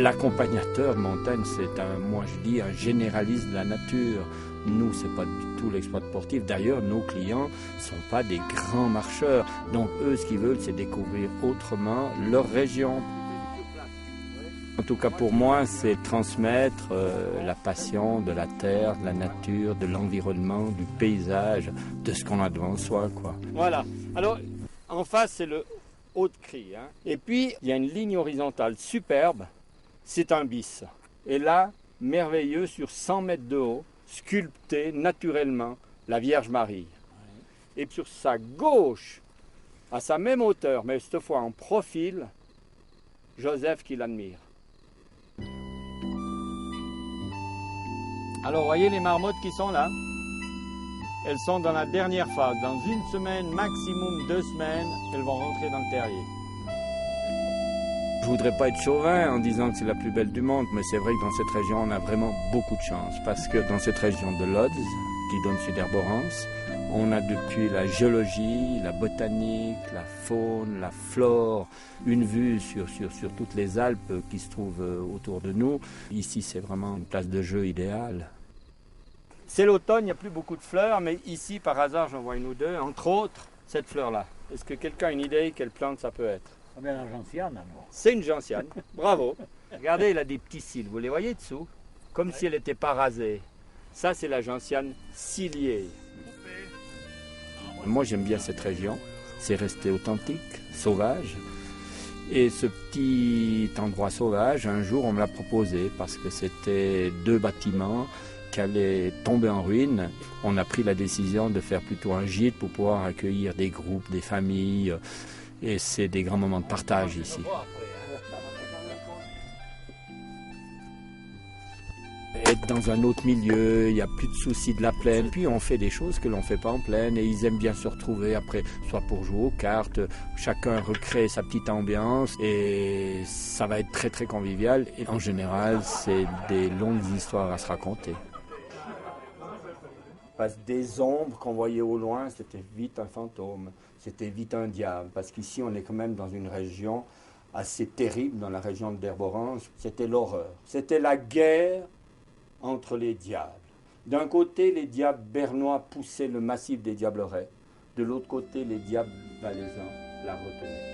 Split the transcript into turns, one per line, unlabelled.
L'accompagnateur de montagne, moi je dis, un généraliste de la nature. Nous, c'est pas du tout l'exploit sportif. D'ailleurs, nos clients sont pas des grands marcheurs. Donc eux, ce qu'ils veulent, c'est découvrir autrement leur région. En tout cas, pour moi, c'est transmettre la passion de la terre, de la nature, de l'environnement, du paysage, de ce qu'on a devant soi, quoi. Voilà. Alors, en face, c'est le Haut-de-Crie. Hein. Et puis, il y a une ligne horizontale superbe. C'est un bis. Et là, merveilleux, sur 100 mètres de haut, sculpté naturellement, la Vierge Marie. Et sur sa gauche, à sa même hauteur, mais cette fois en profil, Joseph qui l'admire. Alors, voyez les marmottes qui sont là? Elles sont dans la dernière phase. Dans une semaine, maximum 2 semaines, elles vont rentrer dans le terrier. Je voudrais pas être chauvin en disant que c'est la plus belle du monde, mais c'est vrai que dans cette région, on a vraiment beaucoup de chance. Parce que dans cette région de Lodz, qui donne sur d'Herborance, on a depuis la géologie, la botanique, la faune, la flore, une vue sur toutes les Alpes qui se trouvent autour de nous. Ici, c'est vraiment une place de jeu idéale. C'est l'automne, il n'y a plus beaucoup de fleurs, mais ici, par hasard, j'en vois une ou deux, entre autres, cette fleur-là. Est-ce que quelqu'un a une idée quelle plante ça peut être?
Ah bien la gentiane alors.
C'est une gentiane, bravo. Regardez, elle a des petits cils, vous les voyez dessous? Comme si elle n'était pas rasée. Ça, c'est la gentiane ciliée. Moi, j'aime bien cette région. C'est resté authentique, sauvage. Et ce petit endroit sauvage, un jour, on me l'a proposé parce que c'était 2 bâtiments qui allaient tomber en ruine. On a pris la décision de faire plutôt un gîte pour pouvoir accueillir des groupes, des familles. Et c'est des grands moments de partage ici. Être dans un autre milieu, il n'y a plus de soucis de la plaine. Puis on fait des choses que l'on ne fait pas en plaine et ils aiment bien se retrouver après, soit pour jouer aux cartes, chacun recrée sa petite ambiance et ça va être très très convivial. Et en général, c'est des longues histoires à se raconter. Parce que des ombres qu'on voyait au loin, c'était vite un fantôme, c'était vite un diable. Parce qu'ici, on est quand même dans une région assez terrible, dans la région d'Herborance. C'était l'horreur. C'était la guerre entre les diables. D'un côté, les diables bernois poussaient le massif des diablerets. De l'autre côté, les diables valaisans la retenaient.